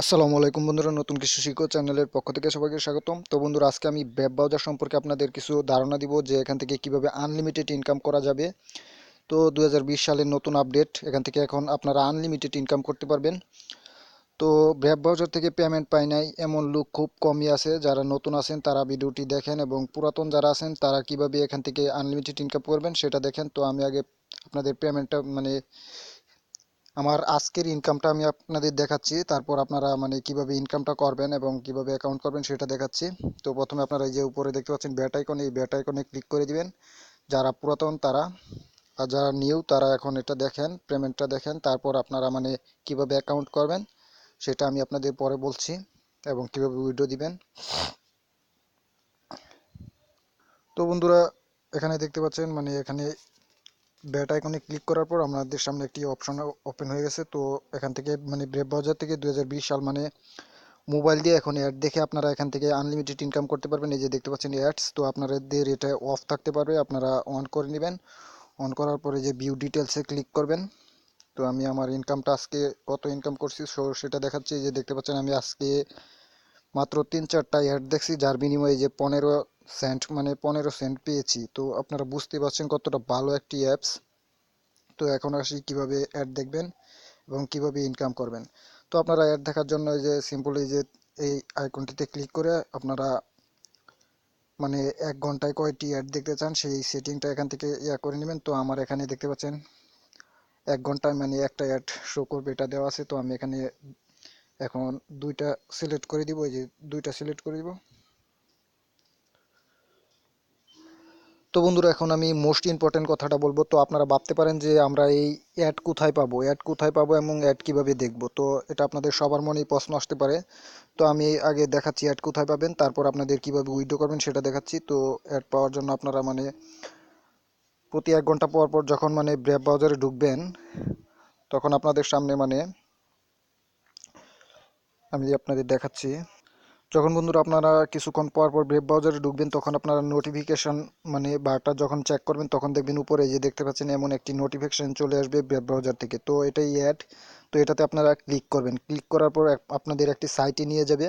আসসালামু আলাইকুম বন্ধুরা, নতুন কিছু শিখো চ্যানেলের পক্ষ থেকে সবাইকে স্বাগতম। তো বন্ধুরা, আজকে আমি ওয়েব ব্রাউজার সম্পর্কে আপনাদের কিছু ধারণা দিব যে এখান থেকে কিভাবে আনলিমিটেড ইনকাম করা যাবে। তো 2020 সালের নতুন আপডেট, এখান থেকে এখন আপনারা আনলিমিটেড ইনকাম করতে পারবেন। তো ওয়েব ব্রাউজার থেকে পেমেন্ট পাই নাই এমন লোক খুব কমই আছে। যারা নতুন আছেন তারা ভিডিওটি দেখেন, এবং পুরাতন যারা আছেন তারা কিভাবে এখান থেকে আনলিমিটেড ইনকাম করবেন সেটা দেখেন। তো আমি আগে আপনাদের পেমেন্টটা আমার আজকের ইনকামটা আমি আপনাদের দেখাচ্ছি, তারপর আপনারা কিভাবে ইনকামটা করবেন এবং কিভাবে অ্যাকাউন্ট করবেন সেটা দেখাচ্ছি। তো প্রথমে আপনারা এই যে উপরে দেখতে পাচ্ছেন ব্যাট আইকন, এই ব্যাট আইকনে ক্লিক করে দিবেন যারা পুরাতন তারা। আর যারা নিউ তারা এখন এটা দেখেন, পেমেন্টটা দেখেন, তারপর আপনারা কিভাবে অ্যাকাউন্ট করবেন সেটা আমি আপনাদের পরে বলছি, এবং কিভাবে উইথড্র দিবেন। তো বন্ধুরা, এখানে দেখতে পাচ্ছেন এখানে ব্যাট আইকনে ক্লিক করার পর আমাদের সামনে একটি অপশন ওপেন হয়ে গেছে। তো এখান থেকে ব্রেভ ব্রাউজার থেকে 2020 সাল মোবাইল দিয়ে এখন অ্যাড দেখে আপনারা এখান থেকে আনলিমিটেড ইনকাম করতে পারবেন। এই যে দেখতে পাচ্ছেন অ্যাডস, তো আপনাদের এটা অফ থাকতে পারবে, আপনারা অন করে নেবেন। অন করার পরে যে ভিউ ডিটেলসে ক্লিক করবেন। তো আমি আমার ইনকামটা আজকে কত ইনকাম করছি সেটা দেখাচ্ছি। এই যে দেখতে পাচ্ছেন আমি আজকে মাত্র 3-4টা অ্যাড দেখছি, যার বিনিময়ে যে 15 সেন্ট 15 সেন্ট পেয়েছি। তো আপনারা বুঝতে পারছেন কতটা ভালো একটি অ্যাপস। তো এখন আসি কিভাবে অ্যাড দেখবেন এবং কিভাবে ইনকাম করবেন। তো আপনারা অ্যাড দেখার জন্য এই যে সিম্পল এই যে এই আইকনটিতে ক্লিক করে আপনারা 1 ঘন্টায় কয়টি অ্যাড দেখতে চান সেই সেটিংটা এখান থেকে করে নেবেন। তো আমার এখানে দেখতে পাচ্ছেন 1 ঘন্টায় একটা অ্যাড শো করবে, এটা দেওয়া আছে। তো আমি এখানে এখন দুইটা সিলেক্ট করে দিব, এই যে দুইটা সিলেক্ট করে দিব। তো বন্ধুরা, এখন আমি মোস্ট ইম্পর্টেন্ট কথাটা বলবো। তো আপনারা ভাবতে পারেন যে আমরা এই অ্যাড কোথায় পাবো এবং অ্যাড কিভাবে দেখবো। তো এটা আপনাদের সবার মনেই প্রশ্ন আসতে পারে। তো আমি আগে দেখাচ্ছি অ্যাড কোথায় পাবেন, তারপর আপনাদের কিভাবে উইথড্র করবেন সেটা দেখাচ্ছি। তো অ্যাড পাওয়ার জন্য আপনারা প্রতি 1 ঘন্টা পর পর যখন ব্রেভ ব্রাউজারে ঢুকবেন, তখন আপনাদের সামনে আমি আপনাদের দেখাচ্ছি। যখন বন্ধুরা আপনারা কিছুক্ষণ পর পর ব্রেভ ব্রাউজারে ঢুকবেন, তখন আপনারা নোটিফিকেশন বারটা যখন চেক করবেন, তখন দেখবেন উপরে যে দেখতে পাচ্ছেন এমন একটি নোটিফিকেশন চলে আসবে ব্রেভ ব্রাউজার থেকে। তো এটাই অ্যাড। তো এটাতে আপনারা ক্লিক করবেন, ক্লিক করার পর আপনাদের একটি সাইটে নিয়ে যাবে।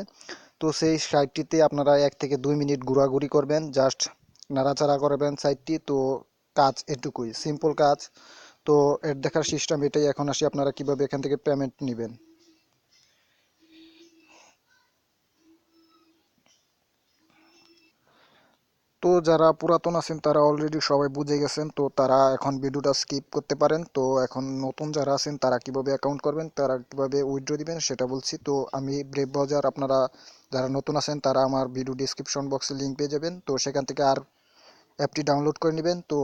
তো সেই সাইটটিতে আপনারা 1 থেকে 2 মিনিট ঘোরাঘুরি করবেন, জাস্ট নাড়াচাড়া করবেন সাইটটি। তো কাজ এটুকুই, সিম্পল কাজ। তো এর দেখার সিস্টেম এটাই। এখন আসি আপনারা কিভাবে এখান থেকে পেমেন্ট নেবেন। তো যারা পুরাতন আছেন তারা অলরেডি সবাই বুঝে গেছেন, তো তারা এখন ভিডিওটা স্কিপ করতে পারেন। তো এখন নতুন যারা আছেন তারা কিভাবে অ্যাকাউন্ট করবেন, তারা কিভাবে উইথড্র দিবেন সেটা বলছি। তো আমি ব্রেভ ব্রাউজার, আপনারা যারা নতুন আছেন তারা আমার ভিডিও ডিসক্রিপশন বক্সে লিঙ্ক পেয়ে যাবেন। তো সেখান থেকে আর অ্যাপটি ডাউনলোড করে নেবেন। তো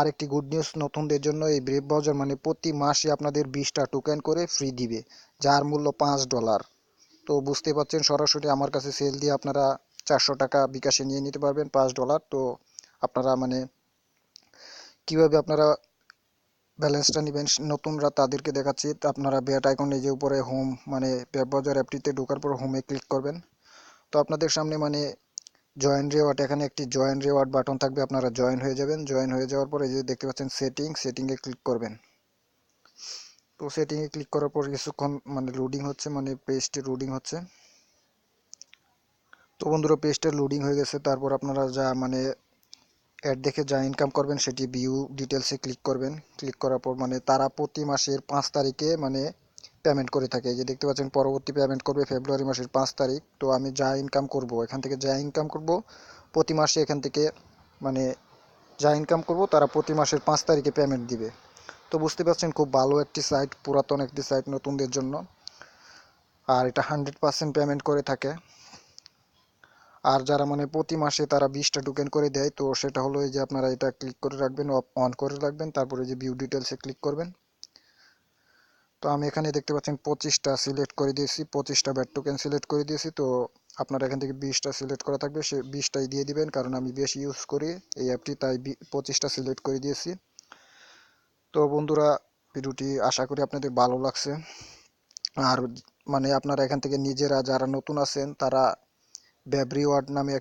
আরেকটি গুড নিউজ নতুনদের জন্য, এই ব্রেভ ব্রাউজার প্রতি মাসে আপনাদের 20টা টোকেন করে ফ্রি দিবে, যার মূল্য $5। তো বুঝতে পারছেন, সরাসরি আমার কাছে সেল দিয়ে আপনারা 400 টাকা বিকাশে নিয়ে নিতে পারবেন $5। তো আপনারা কিভাবে আপনারা ব্যালেন্সটা নেবেন নতুনরা তাদেরকে দেখাচ্ছি। তো আপনারা ব্যাট আইকন, এই যে উপরে হোম ওয়েব ব্রাউজার অ্যাপটিতে ঢোকার পর হোমে ক্লিক করবেন। তো আপনাদের সামনে জয়েন রেওয়ার্ড, এখানে একটি জয়েন রেওয়ার্ড বাটন থাকবে, আপনারা জয়েন হয়ে যাবেন। জয়েন হয়ে যাওয়ার পরে যে দেখতে পাচ্ছেন সেটিংয়ে ক্লিক করবেন। তো সেটিংয়ে ক্লিক করার পর কিছুক্ষণ লোডিং হচ্ছে, পেজটি লোডিং হচ্ছে। তো বন্ধুরা, পেজটা লোডিং হয়ে গেছে। তারপর আপনারা যা অ্যাড দেখে যা ইনকাম করবেন সেটি ভিউ ডিটেলসে ক্লিক করবেন। ক্লিক করার পর তারা প্রতি মাসের 5 তারিখে পেমেন্ট করে থাকে। এই যে দেখতে পাচ্ছেন পরবর্তী পেমেন্ট করবে ফেব্রুয়ারি মাসের 5 তারিখ। তো আমি যা ইনকাম করব এখান থেকে, যা ইনকাম করব প্রতি মাসে এখান থেকে মানে যা ইনকাম করব তারা প্রতি মাসের 5 তারিখে পেমেন্ট দিবে। তো বুঝতে পারছেন খুব ভালো একটি সাইট, পুরাতন একটি সাইট নতুনদের জন্য। আর এটা 100% পেমেন্ট করে থাকে। আর যারা প্রতি মাসে তারা 20টা টোকেন করে দেয়, তো সেটা হলো এই যে আপনারা এটা ক্লিক করে রাখবেন, অন করে রাখবেন, তারপরে যে ভিউ ডিটেলসে ক্লিক করবেন। তো আমি এখানে দেখতে পাচ্ছেন 25টা সিলেক্ট করে দিয়েছি, 25টা ব্যাট টোকেন সিলেক্ট করে দিয়েছি। তো আপনারা এখান থেকে 20টা সিলেক্ট করা থাকবে, সে 20টাই দিয়ে দিবেন, কারণ আমি বেশি ইউজ করি এই অ্যাপটি, তাই 25টা সিলেক্ট করে দিয়েছি। তো বন্ধুরা, ভিডিওটি আশা করি আপনাদের ভালো লাগছে। আর আপনারা এখান থেকে নিজেরা যারা নতুন আছেন তারা ব্যাব রিওয়ার্ড নামে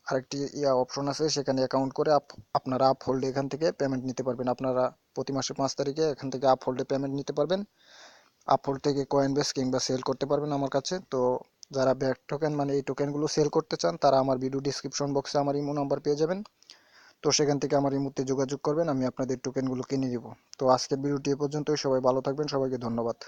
আরেকটি অপশন আছে, সেখানে অ্যাকাউন্ট করে আপনারা আপ হোল্ডে এখান থেকে পেমেন্ট নিতে পারবেন। আপনারা প্রতি মাসে 5 তারিখে এখান থেকে আপ হোল্ডে পেমেন্ট নিতে পারবেন। আপহোল থেকে কয়েনবেস কিংবা সেল করতে পারবেন আমার কাছে। তো যারা ব্যাক টোকেন মানে এই টোকেনগুলো সেল করতে চান তারা আমার ভিডিও ডিসক্রিপশন বক্সে আমার ইমো নাম্বার পেয়ে যাবেন। তো সেখান থেকে আমার ইমোতে যোগাযোগ করবেন, আমি আপনাদের টোকেনগুলো কিনে দিব। তো আজকের ভিডিওটি এ পর্যন্তই, সবাই ভালো থাকবেন, সবাইকে ধন্যবাদ।